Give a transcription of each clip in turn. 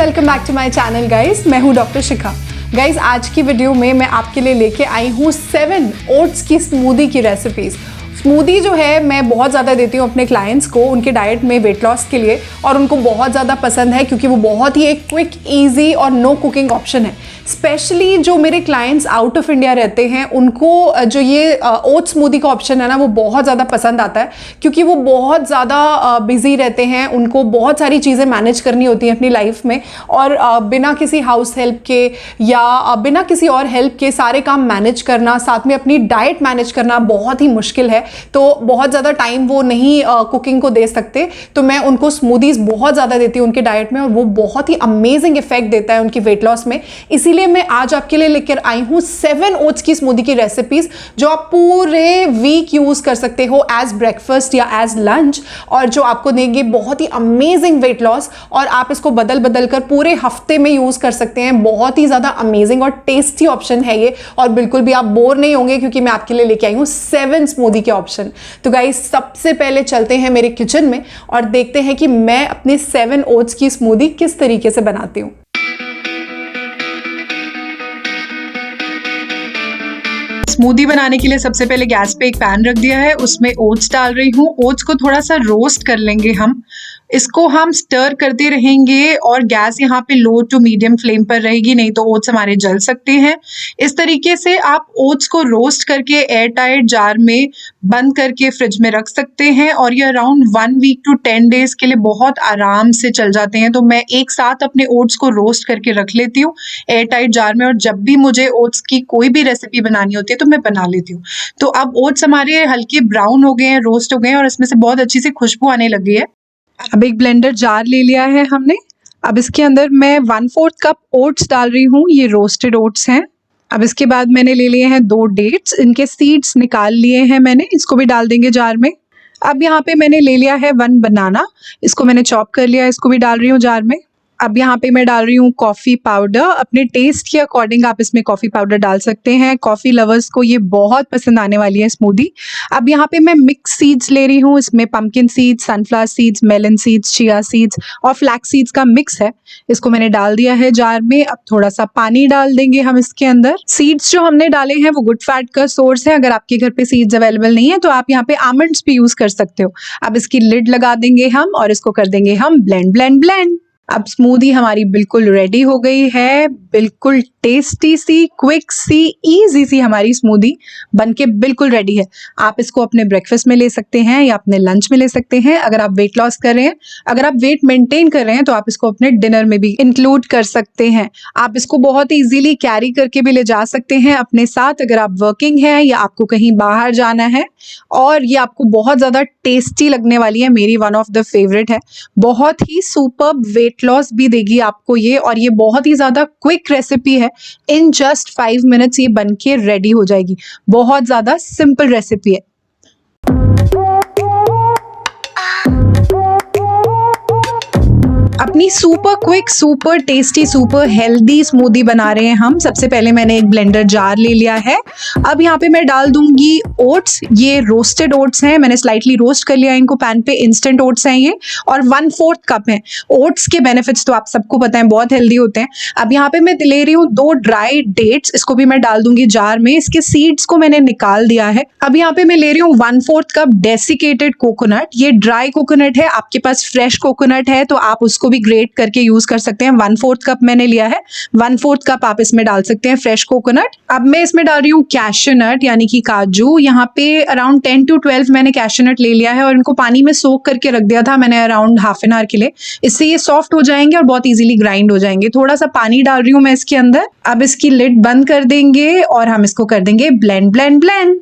Welcome back to my channel guys. मैं हूँ doctor शिखा। Guys आज की वीडियो में मैं आपके लिए लेके आई हूँ 7 ओट्स की स्मूदी की रेसिपीज़। स्मूदी जो है मैं बहुत ज़्यादा देती हूँ अपने क्लाइंट्स को उनके डाइट में वेट लॉस के लिए, और उनको बहुत ज़्यादा पसंद है क्योंकि वो बहुत ही एक क्विक, ईजी और नो कुकिंग ऑप्शन है। स्पेशली जो मेरे क्लाइंट्स आउट ऑफ इंडिया रहते हैं उनको जो ये ओट स्मूदी का ऑप्शन है ना, वो बहुत ज़्यादा पसंद आता है क्योंकि वो बहुत ज़्यादा बिजी रहते हैं, उनको बहुत सारी चीज़ें मैनेज करनी होती हैं अपनी लाइफ में, और बिना किसी हाउस हेल्प के या बिना किसी और हेल्प के सारे काम मैनेज करना, साथ में अपनी डाइट मैनेज करना बहुत ही मुश्किल है। तो बहुत ज़्यादा टाइम वो नहीं कुकिंग को दे सकते, तो मैं उनको स्मूदीज़ बहुत ज़्यादा देती हूँ उनके डाइट में, और वो बहुत ही अमेजिंग इफेक्ट देता है उनकी वेट लॉस में। इसीलिए मैं आज आपके लिए लेकर आई हूँ 7 ओट्स की स्मूदी की रेसिपीज जो आप पूरे वीक यूज़ कर सकते हो एज ब्रेकफास्ट या एज लंच, और जो आपको देंगे बहुत ही अमेजिंग वेट लॉस, और आप इसको बदल बदल कर पूरे हफ्ते में यूज़ कर सकते हैं। बहुत ही ज़्यादा अमेजिंग और टेस्टी ऑप्शन है ये, और बिल्कुल भी आप बोर नहीं होंगे क्योंकि मैं आपके लिए लेके आई हूँ 7 स्मूदी के ऑप्शन। तो गाइस सबसे पहले चलते हैं मेरे किचन में और देखते हैं कि मैं अपने 7 ओट्स की स्मूदी किस तरीके से बनाती हूँ। स्मूदी बनाने के लिए सबसे पहले गैस पे एक पैन रख दिया है, उसमें ओट्स डाल रही हूँ। ओट्स को थोड़ा सा रोस्ट कर लेंगे हम। इसको हम स्टर करते रहेंगे और गैस यहाँ पे लो टू मीडियम फ्लेम पर रहेगी, नहीं तो ओट्स हमारे जल सकते हैं। इस तरीके से आप ओट्स को रोस्ट करके एयर टाइट जार में बंद करके फ्रिज में रख सकते हैं, और ये अराउंड 1 वीक टू 10 डेज के लिए बहुत आराम से चल जाते हैं। तो मैं एक साथ अपने ओट्स को रोस्ट करके रख लेती हूँ एयर टाइट जार में, और जब भी मुझे ओट्स की कोई भी रेसिपी बनानी होती है तो मैं बना लेती हूँ। तो अब ओट्स हमारे हल्के ब्राउन हो गए हैं, रोस्ट हो गए हैं, और इसमें से बहुत अच्छी सी खुशबू आने लगी है। अब एक ब्लेंडर जार ले लिया है हमने। अब इसके अंदर मैं 1/4 कप ओट्स डाल रही हूँ, ये रोस्टेड ओट्स हैं। अब इसके बाद मैंने ले लिए हैं 2 डेट्स, इनके सीड्स निकाल लिए हैं मैंने, इसको भी डाल देंगे जार में। अब यहाँ पे मैंने ले लिया है 1 बनाना, इसको मैंने चॉप कर लिया, इसको भी डाल रही हूँ जार में। अब यहाँ पे मैं डाल रही हूँ कॉफ़ी पाउडर, अपने टेस्ट के अकॉर्डिंग आप इसमें कॉफ़ी पाउडर डाल सकते हैं। कॉफ़ी लवर्स को ये बहुत पसंद आने वाली है स्मूदी। अब यहाँ पे मैं मिक्स सीड्स ले रही हूँ, इसमें pumpkin seeds, sunflower seeds, melon seeds, chia seeds और फ्लैक्स सीड्स का मिक्स है। इसको मैंने डाल दिया है जार में। अब थोड़ा सा पानी डाल देंगे हम इसके अंदर। सीड्स जो हमने डाले हैं वो गुड फैट का सोर्स है। अगर आपके घर पे सीड्स अवेलेबल नहीं है तो आप यहाँ पे आमंड्स भी यूज कर सकते हो। अब इसकी लिड लगा देंगे हम और इसको कर देंगे हम ब्लेंड ब्लेंड ब्लेंड। अब स्मूदी हमारी बिल्कुल रेडी हो गई है। बिल्कुल टेस्टी सी, क्विक सी, इजी सी हमारी स्मूदी बनके बिल्कुल रेडी है। आप इसको अपने ब्रेकफास्ट में ले सकते हैं या अपने लंच में ले सकते हैं अगर आप वेट लॉस कर रहे हैं। अगर आप वेट मेंटेन कर रहे हैं तो आप इसको अपने डिनर में भी इंक्लूड कर सकते हैं। आप इसको बहुत इजीली कैरी करके भी ले जा सकते हैं अपने साथ अगर आप वर्किंग हैं या आपको कहीं बाहर जाना है। और ये आपको बहुत ज़्यादा टेस्टी लगने वाली है, मेरी वन ऑफ द फेवरेट है। बहुत ही सुपर्ब वेट लॉस भी देगी आपको ये, और ये बहुत ही ज़्यादा क्विक रेसिपी है। इन जस्ट 5 मिनट्स ये बनके रेडी हो जाएगी। बहुत ज़्यादा सिंपल रेसिपी है। अपनी super quick, super tasty, super healthy smoothie बना रहे हैं हम। सबसे पहले मैंने एक ब्लेंडर जार ले लिया है। अब यहाँ पे मैं डाल दूंगी ओट्स। ये रोस्टेड ओट्स हैं, मैंने स्लाइटली रोस्ट कर लिया इनको पैन पे। इंस्टेंट ओट्स हैं ये, और 1/4 कप हैं। ओट्स के बेनिफिट्स तो आप सबको पता है, बहुत हेल्दी होते हैं। अब यहाँ पे मैं ले रही हूँ 2 ड्राई डेट्स, इसको भी मैं डाल दूंगी जार में। इसके सीड्स को मैंने निकाल दिया है। अब यहाँ पे मैं ले रही हूँ 1/4 कप डेसिकेटेड कोकोनट। ये ड्राई कोकोनट है, आपके पास फ्रेश कोकोनट है तो आप उसको भी ग्रेट करके यूज कर सकते हैं। 1/4 कप मैंने लिया है, 1/4 कप आप इसमें डाल सकते हैं फ्रेश कोकोनट। अब मैं इसमें डाल रही हूँ कैश्यू नट यानी कि काजू। यहाँ पे अराउंड 10 to 12 मैंने कैश्यू नट ले लिया है, और इनको पानी में सोक करके रख दिया था मैंने अराउंड हाफ एन आवर के लिए। इससे ये सॉफ्ट हो जाएंगे और बहुत इजीली ग्राइंड हो जाएंगे। थोड़ा सा पानी डाल रही हूँ मैं इसके अंदर। अब इसकी लिड बंद कर देंगे और हम इसको कर देंगे ब्लेंड ब्लेंड ब्लेंड।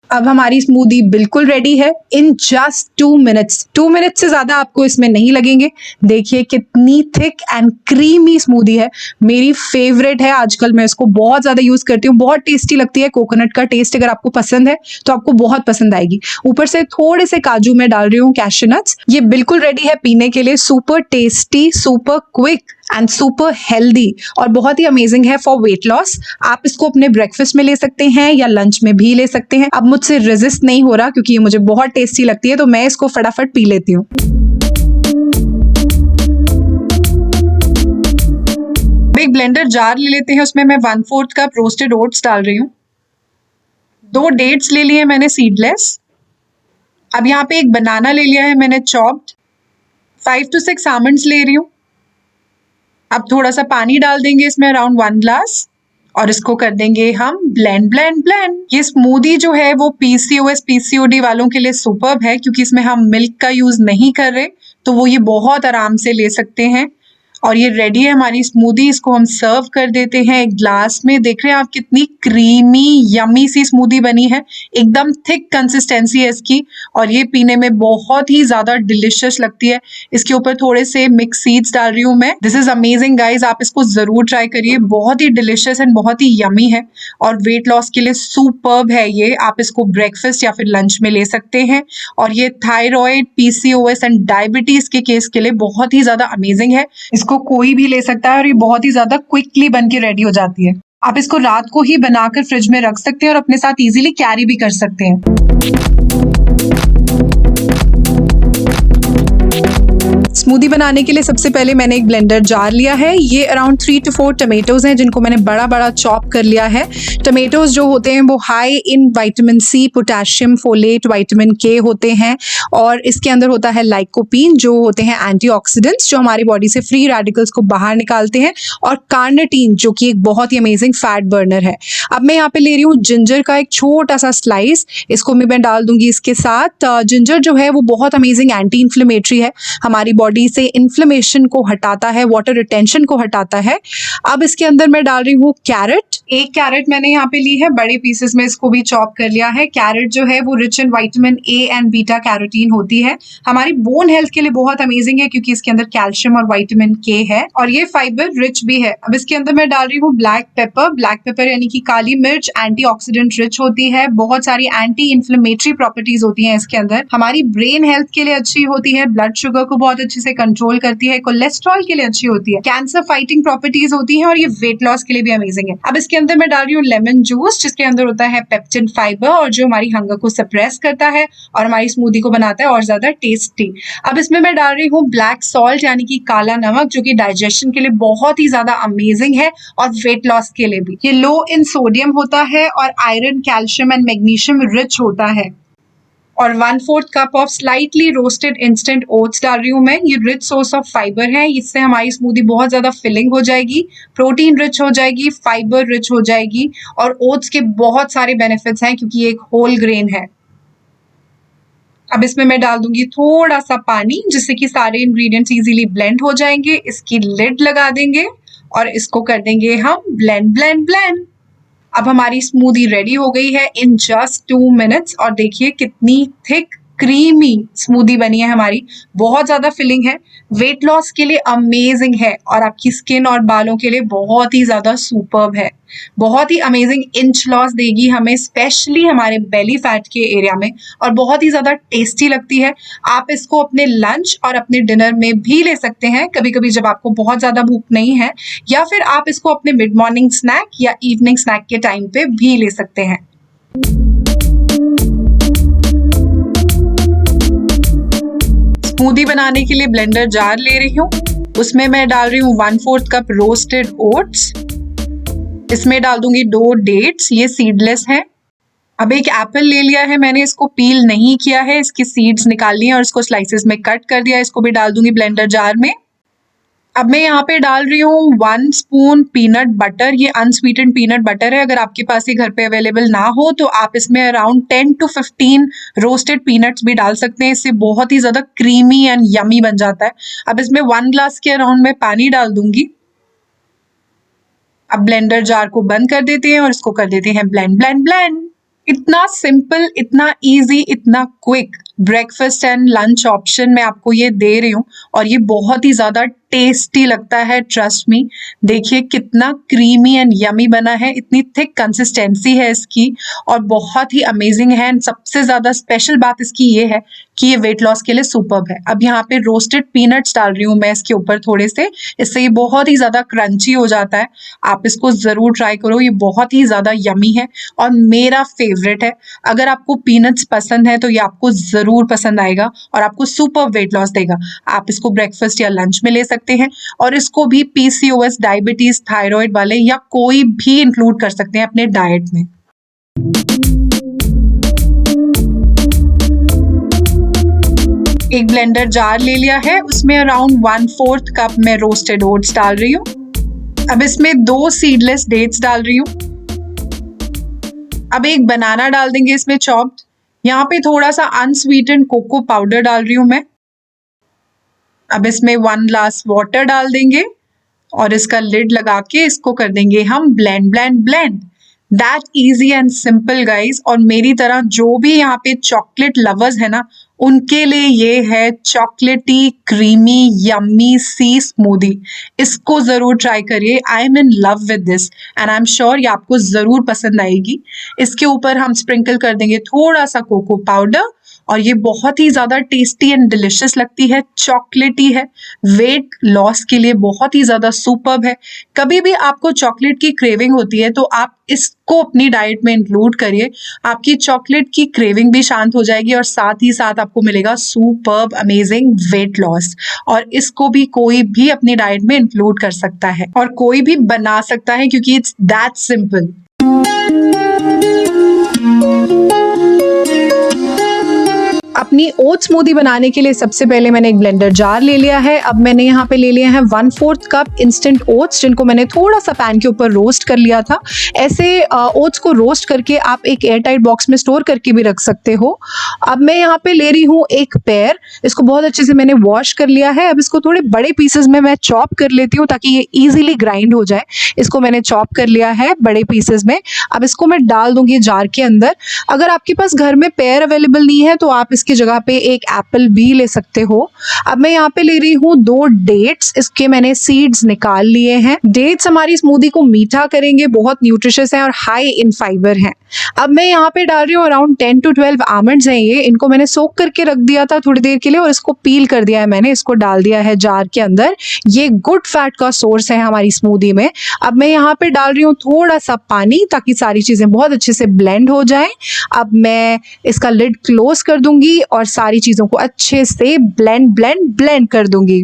अब हमारी स्मूदी बिल्कुल रेडी है इन जस्ट 2 मिनट्स। 2 मिनट से ज्यादा आपको इसमें नहीं लगेंगे। देखिए कितनी थिक एंड क्रीमी स्मूदी है, मेरी फेवरेट है। आजकल मैं इसको बहुत ज्यादा यूज करती हूँ, बहुत टेस्टी लगती है। कोकोनट का टेस्ट अगर आपको पसंद है तो आपको बहुत पसंद आएगी। ऊपर से थोड़े से काजू में डाल रही हूँ, कैश्यू नट्स। ये बिल्कुल रेडी है पीने के लिए। Super tasty, super quick and super healthy, और बहुत ही अमेजिंग है फॉर वेट लॉस। आप इसको अपने ब्रेकफास्ट में ले सकते हैं या लंच में भी ले सकते हैं। अब मुझसे रेजिस्ट नहीं हो रहा क्योंकि ये मुझे बहुत टेस्टी लगती है, तो मैं इसको फटाफट पी लेती हूँ। अब एक ब्लेंडर जार ले लेते हैं, उसमें मैं 1/4 कप रोस्टेड ओट्स डाल रही हूँ। 2 डेट्स ले लिए मैंने सीडलेस। अब यहाँ पे एक बनाना ले लिया है मैंने चॉप्ड। 5 to 6 आमंड्स ले रही हूँ। अब थोड़ा सा पानी डाल देंगे इसमें, अराउंड 1 ग्लास, और इसको कर देंगे हम ब्लेंड ब्लेंड ब्लेंड। ये स्मूदी जो है वो पीसीओएस पीसीओडी वालों के लिए सुपर्ब है, क्योंकि इसमें हम मिल्क का यूज नहीं कर रहे, तो वो ये बहुत आराम से ले सकते हैं। और ये रेडी है हमारी स्मूदी। इसको हम सर्व कर देते हैं एक ग्लास में। देख रहे हैं आप कितनी क्रीमी यमी सी स्मूदी बनी है, एकदम थिक कंसिस्टेंसी है इसकी, और ये पीने में बहुत ही ज्यादा डिलिशियस लगती है। इसके ऊपर थोड़े से मिक्स सीड्स डाल रही हूँ मैं। दिस इज अमेजिंग गाइज, आप इसको जरूर ट्राई करिए, बहुत ही डिलिशियस एंड बहुत ही यमी है, और वेट लॉस के लिए सुपर्ब है ये। आप इसको ब्रेकफास्ट या फिर लंच में ले सकते हैं, और ये थायराइड, पीसीओएस एंड डायबिटीज के केस के लिए बहुत ही ज्यादा अमेजिंग है। इसको कोई भी ले सकता है, और ये बहुत ही ज्यादा क्विकली बन के रेडी हो जाती है। आप इसको रात को ही बनाकर फ्रिज में रख सकते हैं और अपने साथ इजीली कैरी भी कर सकते हैं। स्मूदी बनाने के लिए सबसे पहले मैंने एक ब्लेंडर जार लिया है। ये अराउंड 3 to 4 टमेटोज हैं, जिनको मैंने बड़ा बड़ा चॉप कर लिया है। टमेटोज जो होते हैं वो high in vitamin C, potassium, folate, vitamin K होते हैं, और इसके अंदर होता है लाइकोपीन, जो होते हैं एंटीऑक्सीडेंट्स, जो हमारी बॉडी से फ्री रेडिकल्स को बाहर निकालते हैं, और कार्निटीन, जो कि एक बहुत ही अमेजिंग फैट बर्नर है। अब मैं यहाँ पे ले रही हूँ जिंजर का एक छोटा सा स्लाइस, इसको मैं डाल दूंगी इसके साथ। जिंजर जो है वो बहुत अमेजिंग एंटी इन्फ्लेमेटरी है, हमारी बॉडी से इन्फ्लेमेशन को हटाता है, वाटर रिटेंशन को हटाता है। अब इसके अंदर मैं डाल रही हूँ कैरेट। एक कैरेट मैंने यहाँ पे ली है, बड़े पीसेस में इसको भी चॉप कर लिया है। कैरेट जो है वो rich in vitamin A and beta carotene होती है, हमारी बोन हेल्थ के लिए बहुत अमेजिंग है, क्योंकि इसके अंदर कैल्शियम और विटामिन के है, और ये फाइबर रिच भी है। अब इसके अंदर मैं डाल रही हूँ ब्लैक पेपर। ब्लैक पेपर यानी कि काली मिर्च एंटीऑक्सीडेंट रिच होती है, बहुत सारी एंटी इन्फ्लेमेटरी प्रॉपर्टीज होती हैं इसके अंदर, हमारी ब्रेन हेल्थ के लिए अच्छी होती है, ब्लड शुगर को बहुत अच्छे से कंट्रोल करती है, कोलेस्ट्रॉल के लिए अच्छी होती है, कैंसर फाइटिंग प्रॉपर्टीज होती है, और ये वेट लॉस के लिए भी अमेजिंग है। अब इसके अंदर मैं डाल रही हूँ लेमन जूस, जिसके अंदर होता है पेप्टिन फाइबर, और जो हमारी हंगर को सप्रेस करता है और हमारी स्मूदी को बनाता है और ज्यादा टेस्टी। अब इसमें मैं डाल रही हूँ ब्लैक सॉल्ट यानी कि काला नमक, जो कि डाइजेशन के लिए बहुत ही ज्यादा अमेजिंग है, और वेट लॉस के लिए भी। ये लो इन सोडियम होता है, और iron, calcium and magnesium rich होता है। और 1/4 cup of slightly roasted instant oats डाल रही हूँ मैं। ये रिच सोर्स ऑफ फाइबर है, इससे हमारी स्मूदी बहुत ज्यादा फिलिंग हो जाएगी, प्रोटीन रिच हो जाएगी, फाइबर रिच हो जाएगी, और ओट्स के बहुत सारे बेनिफिट्स हैं, क्योंकि ये एक होल ग्रेन है। अब इसमें मैं डाल दूंगी थोड़ा सा पानी, जिससे कि सारे इंग्रेडिएंट्स इजीली ब्लेंड हो जाएंगे। इसकी लिड लगा देंगे और इसको कर देंगे हम ब्लेंड ब्लेंड ब्लेंड। अब हमारी स्मूदी रेडी हो गई है इन जस्ट 2 मिनट्स, और देखिए कितनी थिक क्रीमी स्मूदी बनी है हमारी, बहुत ज्यादा फिलिंग है, वेट लॉस के लिए अमेजिंग है, और आपकी स्किन और बालों के लिए बहुत ही ज्यादा सुपर्ब है। बहुत ही अमेजिंग इंच लॉस देगी हमें, स्पेशली हमारे बेली फैट के एरिया में, और बहुत ही ज्यादा टेस्टी लगती है। आप इसको अपने लंच और अपने डिनर में भी ले सकते हैं, कभी कभी जब आपको बहुत ज्यादा भूख नहीं है, या फिर आप इसको अपने मिड मॉर्निंग स्नैक या इवनिंग स्नैक के टाइम पे भी ले सकते हैं। स्मूदी बनाने के लिए ब्लेंडर जार ले रही हूँ, उसमें मैं डाल रही हूँ 1/4 कप रोस्टेड ओट्स। इसमें डाल दूंगी 2 डेट्स, ये सीडलेस हैं। अब एक एप्पल ले लिया है मैंने, इसको पील नहीं किया है, इसकी सीड्स निकाल ली हैं और इसको स्लाइसेस में कट कर दिया, इसको भी डाल दूंगी ब्लेंडर जार में। अब मैं यहाँ पे डाल रही हूँ 1 स्पून पीनट बटर। ये अनस्वीटेंड पीनट बटर है, अगर आपके पास ये घर पे अवेलेबल ना हो तो आप इसमें अराउंड 10 to 15 रोस्टेड पीनट्स भी डाल सकते हैं, इससे बहुत ही ज्यादा क्रीमी एंड यमी बन जाता है। अब इसमें 1 ग्लास के अराउंड में पानी डाल दूंगी। अब ब्लेंडर जार को बंद कर देते हैं और इसको कर देते हैं ब्लेंड ब्लेंड ब्लेंड। इतना सिंपल, इतना इजी, इतना quick breakfast and lunch option मैं आपको ये दे रही हूँ, और ये बहुत ही ज्यादा टेस्टी लगता है, ट्रस्ट मी। देखिए कितना क्रीमी एंड यमी बना है, इतनी थिक कंसिस्टेंसी है इसकी, और बहुत ही अमेजिंग है। एंड सबसे ज्यादा स्पेशल बात इसकी ये है कि ये वेट लॉस के लिए सुपर्ब है। अब यहाँ पे रोस्टेड पीनट्स डाल रही हूँ मैं इसके ऊपर थोड़े से, इससे ये बहुत ही ज्यादा क्रंची हो जाता है। आप इसको जरूर ट्राई करो, ये बहुत ही ज्यादा यमी है और मेरा फेवरेट है। अगर आपको पीनट्स पसंद है तो ये आपको जरूर ज़रूर पसंद आएगा और आपको सुपर वेट लॉस देगा। आप इसको ब्रेकफास्ट या लंच में ले सकते हैं और इसको भी PCOS, डायबिटीज़, थायराइड वाले या कोई भी इंक्लूड कर सकते हैं अपने डाइट में। एक ब्लेंडर जार ले लिया है, उसमें अराउंड 1/4 कप मैं रोस्टेड ओट्स डाल रही हूँ। अब इसमें 2 सीडलेस डेट्स डाल रही हूँ। अब एक बनाना डाल देंगे इसमें चॉप्ड। यहाँ पे थोड़ा सा अनस्वीटेंड कोको पाउडर डाल रही हूँ मैं। अब इसमें 1 ग्लास वाटर डाल देंगे और इसका लिड लगा के इसको कर देंगे हम blend. That easy and simple guys. और मेरी तरह जो भी यहाँ पे चॉकलेट लवर्स है ना, उनके लिए ये है चॉकलेटी क्रीमी यम्मी सी स्मूदी। इसको जरूर ट्राई करिए। I am in love with this and I am sure ये आपको जरूर पसंद आएगी। इसके ऊपर हम स्प्रिंकल कर देंगे थोड़ा सा कोको पाउडर और ये बहुत ही ज़्यादा टेस्टी एंड डिलिशियस लगती है, चॉकलेटी है, वेट लॉस के लिए बहुत ही ज़्यादा सुपर्ब है। कभी भी आपको चॉकलेट की क्रेविंग होती है तो आप इसको अपनी डाइट में इंक्लूड करिए। आपकी चॉकलेट की क्रेविंग भी शांत हो जाएगी और साथ ही साथ आपको मिलेगा सुपर्ब अमेजिंग वेट लॉस। और इसको भी कोई भी अपनी डाइट में इंक्लूड कर सकता है और कोई भी बना सकता है क्योंकि इट्स दैट सिंपल। अपनी ओट स्मूदी बनाने के लिए सबसे पहले मैंने एक ब्लेंडर जार ले लिया है। अब मैंने यहाँ पे ले लिया है 1/4 कप इंस्टेंट ओट्स, जिनको मैंने थोड़ा सा पैन के ऊपर रोस्ट कर लिया था। ऐसे ओट्स को रोस्ट करके आप एक एयर टाइट बॉक्स में स्टोर करके भी रख सकते हो। अब मैं यहाँ पे ले रही हूँ एक पेयर, इसको बहुत अच्छे से मैंने वॉश कर लिया है। अब इसको थोड़े बड़े पीसेस में मैं चॉप कर लेती हूँ ताकि ये ईजिली ग्राइंड हो जाए। इसको मैंने चॉप कर लिया है बड़े पीसेस में। अब इसको मैं डाल दूंगी जार के अंदर। अगर आपके पास घर में पेयर अवेलेबल नहीं है तो आप इसकी जगह पे एक एप्पल भी ले सकते हो। अब मैं यहाँ पे ले रही हूँ 2 डेट्स, इसके मैंने सीड्स निकाल लिए हैं। डेट्स हमारी स्मूदी को मीठा करेंगे, बहुत न्यूट्रिशियस हैं और हाई इन फाइबर हैं। अब मैं यहाँ पे डाल रही हूँ अराउंड 10 to 12 आमंड्स हैं ये। इनको मैंने सोक करके रख दिया था थोड़ी देर के लिए और इसको पील कर दिया है मैंने। इसको डाल दिया है जार के अंदर। ये गुड फैट का सोर्स है हमारी स्मूदी में। अब मैं यहाँ पे डाल रही हूँ थोड़ा सा पानी ताकि सारी चीज़ें बहुत अच्छे से ब्लेंड हो जाएं। अब मैं इसका लिड क्लोज कर दूंगी और सारी चीज़ों को अच्छे से ब्लेंड कर दूंगी।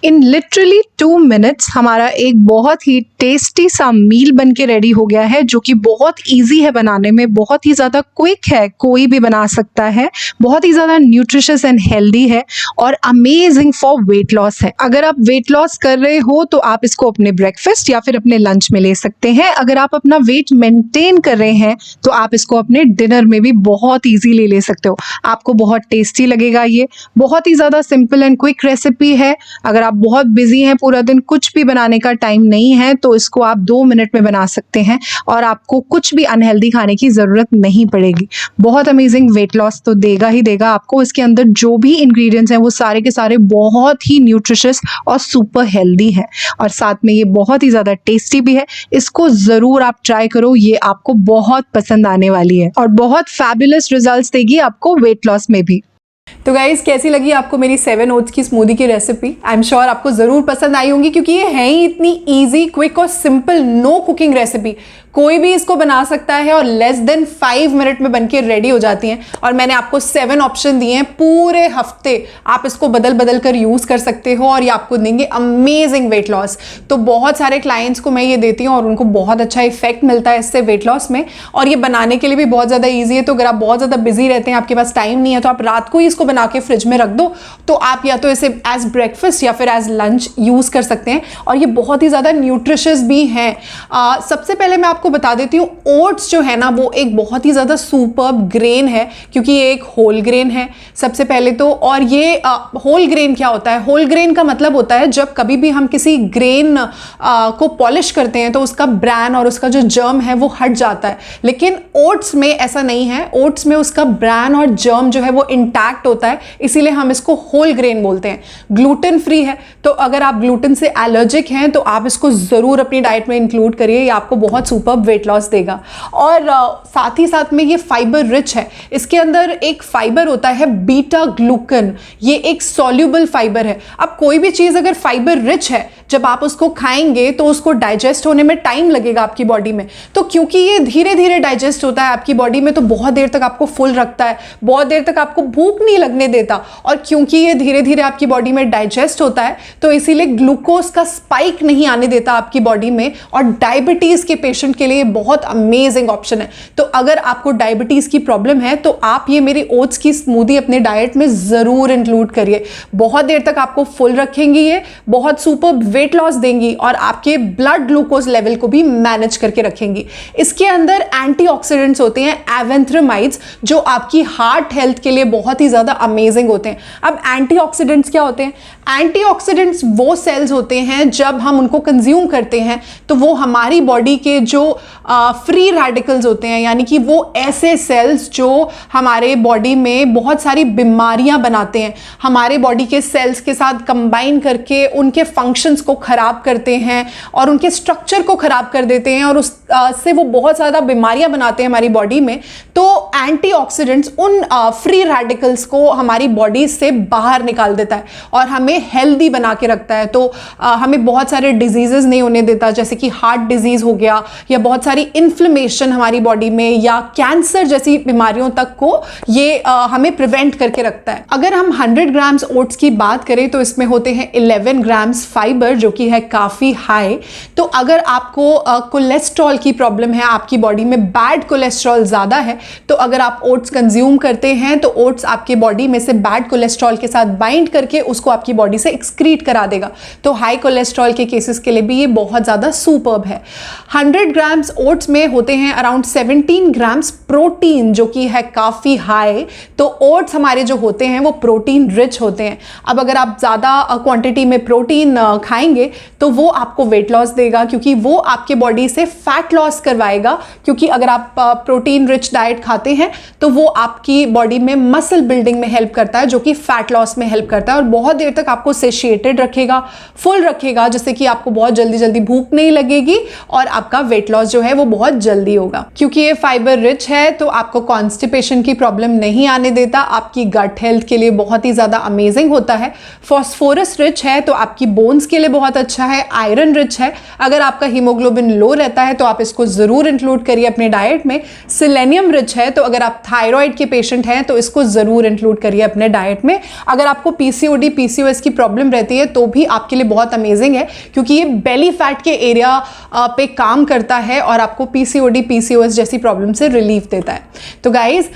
इन लिटरली 2 मिनट्स हमारा एक बहुत ही टेस्टी सा मील बन के रेडी हो गया है, जो कि बहुत इजी है बनाने में, बहुत ही ज़्यादा क्विक है, कोई भी बना सकता है, बहुत ही ज़्यादा न्यूट्रिशियस एंड हेल्दी है और अमेजिंग फॉर वेट लॉस है। अगर आप वेट लॉस कर रहे हो तो आप इसको अपने ब्रेकफास्ट या फिर अपने लंच में ले सकते हैं। अगर आप अपना वेट मेंटेन कर रहे हैं तो आप इसको अपने डिनर में भी बहुत ईजीली ले सकते हो। आपको बहुत टेस्टी लगेगा। ये बहुत ही ज़्यादा सिंपल एंड क्विक रेसिपी है। अगर आप बहुत बिजी हैं, पूरा दिन कुछ भी बनाने का टाइम नहीं है, तो इसको आप 2 मिनट में बना सकते हैं और आपको कुछ भी अनहेल्दी खाने की ज़रूरत नहीं पड़ेगी। बहुत अमेजिंग वेट लॉस तो देगा ही देगा आपको। इसके अंदर जो भी इंग्रेडिएंट्स हैं वो सारे के सारे बहुत ही न्यूट्रिशियस और सुपर हेल्दी हैं और साथ में ये बहुत ही ज़्यादा टेस्टी भी है। इसको ज़रूर आप ट्राई करो, ये आपको बहुत पसंद आने वाली है और बहुत फैबुलस रिजल्ट्स देगी आपको वेट लॉस में भी। तो गाइज, कैसी लगी आपको मेरी 7 ओट्स की स्मूदी की रेसिपी? आई एम श्योर आपको ज़रूर पसंद आई होंगी क्योंकि ये है ही इतनी इजी, क्विक और सिंपल, नो कुकिंग रेसिपी। कोई भी इसको बना सकता है और लेस देन 5 मिनट में बनके रेडी हो जाती हैं। और मैंने आपको 7 ऑप्शन दिए हैं। पूरे हफ्ते आप इसको बदल बदल कर यूज़ कर सकते हो और ये आपको देंगे अमेजिंग वेट लॉस। तो बहुत सारे क्लाइंट्स को मैं ये देती हूँ और उनको बहुत अच्छा इफेक्ट मिलता है इससे वेट लॉस में। और ये बनाने के लिए भी बहुत ज़्यादा ईजी है। तो अगर आप बहुत ज़्यादा बिजी रहते हैं, आपके पास टाइम नहीं है, तो आप रात को ही इसको बना के फ्रिज में रख दो। तो आप या तो इसे एज ब्रेकफास्ट या फिर एज लंच यूज़ कर सकते हैं। और ये बहुत ही ज़्यादा न्यूट्रिशियस भी हैं। सबसे पहले मैं आपको बता देती हूँ, ओट्स जो है ना वो एक बहुत ही ज़्यादा सुपर्ब ग्रेन है क्योंकि ये एक होल ग्रेन है सबसे पहले तो। और ये होल ग्रेन क्या होता है? होल ग्रेन का मतलब होता है जब कभी भी हम किसी ग्रेन को पॉलिश करते हैं तो उसका ब्रैन और उसका जो जर्म है वो हट जाता है। लेकिन ओट्स में ऐसा नहीं है। ओट्स में उसका ब्रैन और जर्म जो है वो इंटैक्ट होता है, इसीलिए हम इसको होल ग्रेन बोलते हैं। ग्लूटेन फ्री है, तो अगर आप ग्लूटेन से एलर्जिक हैं तो आप इसको ज़रूर अपनी डाइट में इंक्लूड करिए। ये आपको बहुत सुपर्ब वेट लॉस देगा। और साथ ही साथ में ये फाइबर रिच है। इसके अंदर एक फाइबर होता है बीटा ग्लूकन, ये एक सॉल्यूबल फाइबर है। अब कोई भी चीज़ अगर फाइबर रिच है जब आप उसको खाएंगे तो उसको डाइजेस्ट होने में टाइम लगेगा आपकी बॉडी में। तो क्योंकि ये धीरे धीरे डाइजेस्ट होता है आपकी बॉडी में, तो बहुत देर तक आपको फुल रखता है, बहुत देर तक आपको भूख नहीं लगने देता। और क्योंकि ये धीरे धीरे आपकी बॉडी में डाइजेस्ट होता है, तो इसीलिए ग्लूकोज का स्पाइक नहीं आने देता आपकी बॉडी में। और डायबिटीज के पेशेंट के लिए बहुत अमेजिंग ऑप्शन है। तो अगर आपको डायबिटीज की प्रॉब्लम है तो आप ये मेरी ओट्स की स्मूदी अपने डाइट में जरूर इंक्लूड करिए। बहुत देर तक आपको फुल रखेंगी, ये बहुत सुपर वेट लॉस देंगी और आपके ब्लड ग्लूकोज लेवल को भी मैनेज करके रखेंगी। इसके अंदर एंटीऑक्सीडेंट्स होते हैं एवेंथ्रामाइड्स, जो आपकी हार्ट हेल्थ के लिए बहुत ही ज्यादा अमेजिंग होते हैं। अब एंटीऑक्सीडेंट्स क्या होते हैं? एंटीऑक्सीडेंट्स वो सेल्स होते हैं जब हम उनको कंज्यूम करते हैं तो वो हमारी बॉडी के जो फ्री रेडिकल्स होते हैं, यानी कि वो ऐसे सेल्स जो हमारे बॉडी में बहुत सारी बीमारियां बनाते हैं, हमारे बॉडी के सेल्स के साथ कंबाइन करके उनके फंक्शंस को खराब करते हैं और उनके स्ट्रक्चर को खराब कर देते हैं और उससे वो बहुत ज़्यादा बीमारियां बनाते हैं हमारी बॉडी में। तो एंटीऑक्सीडेंट्स उन फ्री रेडिकल्स को हमारी बॉडी से बाहर निकाल देता है और हमें हेल्दी बना के रखता है। तो हमें बहुत सारे डिजीजेस नहीं होने देता, जैसे कि हार्ट डिजीज हो गया या बहुत सारी इन्फ्लेमेशन हमारी बॉडी में या कैंसर जैसी बीमारियों तक को ये हमें प्रिवेंट करके रखता है। अगर हम 100 ग्राम्स ओट्स की बात करें तो इसमें होते हैं 11 ग्राम्स फाइबर, जो कि है काफ़ी हाई। तो अगर आपको कोलेस्ट्रॉल की प्रॉब्लम है, आपकी बॉडी में बैड कोलेस्ट्रॉल ज़्यादा है, तो अगर आप ओट्स कंज्यूम करते हैं तो ओट्स आपके बॉडी में से बैड कोलेस्ट्रॉल के साथ बाइंड करके उसको आपकी बॉडी से एक्सक्रीट करा देगा। तो हाई कोलेस्ट्रॉल के केसेस के लिए भी ये बहुत ज़्यादा सुपर्ब है। 100 ग्राम्स ओट्स में होते हैं अराउंड 17 ग्राम्स प्रोटीन, जो कि है काफ़ी हाई। तो ओट्स हमारे जो होते हैं वो प्रोटीन रिच होते हैं। अब अगर आप ज़्यादा क्वांटिटी में प्रोटीन खाएंगे तो वो आपको वेट लॉस देगा, क्योंकि वो आपके बॉडी से फैट लॉस करवाएगा। क्योंकि अगर आप प्रोटीन रिच डाइट खाते हैं तो वो आपकी बॉडी में मसल बिल्डिंग में हेल्प करता है, जो कि फैट लॉस में हेल्प करता है और बहुत देर तक आपको सेशिएटेड रखेगा, फुल रखेगा, जिससे कि आपको बहुत जल्दी जल्दी भूख नहीं लगेगी और आपका वेट लॉस जो है वो बहुत जल्दी होगा। क्योंकि ये फाइबर रिच है तो आपको कॉन्स्टिपेशन की प्रॉब्लम नहीं आने देता, आपकी गट हेल्थ के लिए बहुत ही ज़्यादा अमेजिंग होता है। फॉस्फोरस रिच है तो आपकी बोन्स के लिए बहुत अच्छा है। आयरन रिच है, अगर आपका हीमोग्लोबिन लो रहता है तो आप इसको ज़रूर इंक्लूड करिए अपने डाइट में। सिलेनियम रिच है, तो अगर आप थायराइड के पेशेंट हैं तो इसको ज़रूर इंक्लूड करिए अपने डाइट में। अगर आपको पीसीओडी पीसीओएस की प्रॉब्लम रहती है तो भी आपके लिए बहुत अमेजिंग है, क्योंकि ये बेली फैट के एरिया पे काम करता है और आपको पीसीओडी पीसीओएस जैसी प्रॉब्लम से रिलीफ देता है। तो गाइज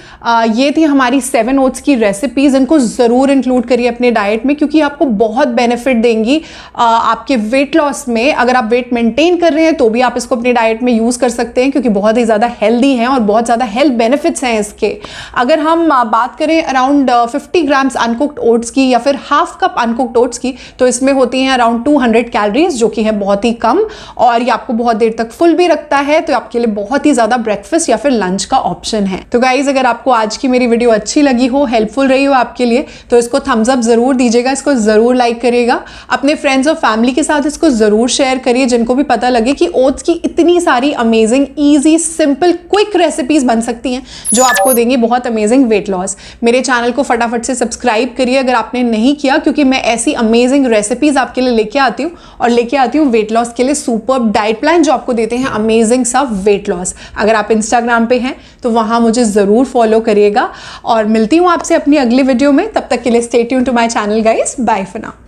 ये थी हमारी 7 ओट्स की रेसिपीज। इनको ज़रूर इंक्लूड करिए अपने डाइट में, क्योंकि आपको बहुत बेनिफिट देंगी आपके वेट लॉस में। अगर आप वेट मेंटेन कर रहे हैं तो भी आप इसको अपनी डाइट में यूज़ कर सकते हैं, क्योंकि बहुत ही ज़्यादा हेल्दी हैं और बहुत ज़्यादा हेल्थ बेनिफिट्स हैं इसके। अगर हम बात करें अराउंड 50 ग्राम्स अनकुक्ड ओट्स की या फिर हाफ कप अनकुक्ड ओट्स की, तो इसमें होती हैं अराउंड 200 कैलोरीज, जो कि है बहुत ही कम और ये आपको बहुत देर तक फुल भी रखता है। तो आपके लिए बहुत ही ज़्यादा ब्रेकफास्ट या फिर लंच का ऑप्शन है। तो गाइज अगर आपको आज की मेरी वीडियो अच्छी लगी हो, हेल्पफुल रही हो आपके लिए, तो इसको थम्स अप ज़रूर दीजिएगा, इसको ज़रूर लाइक करिएगा। अपने फ्रेंड्स और फैमिली के साथ इसको ज़रूर शेयर करिए, जिनको भी पता लगे कि ओट्स की इतनी सारी amazing easy simple quick recipes बन सकती हैं जो आपको देंगी बहुत अमेजिंग वेट लॉस। मेरे चैनल को फटाफट से सब्सक्राइब करिए अगर आपने नहीं किया, क्योंकि मैं ऐसी अमेजिंग रेसिपीज आपके लिए लेके आती हूँ और लेके आती हूँ वेट लॉस के लिए सुपर्ब डाइट प्लान जो आपको देते हैं अमेजिंग सा वेट लॉस। अगर आप इंस्टाग्राम पे हैं तो वहाँ मुझे ज़रूर फॉलो करिएगा और मिलती हूँ आपसे अपनी अगली वीडियो में। तब तक के लिए stay tuned to my channel guys. Bye for now.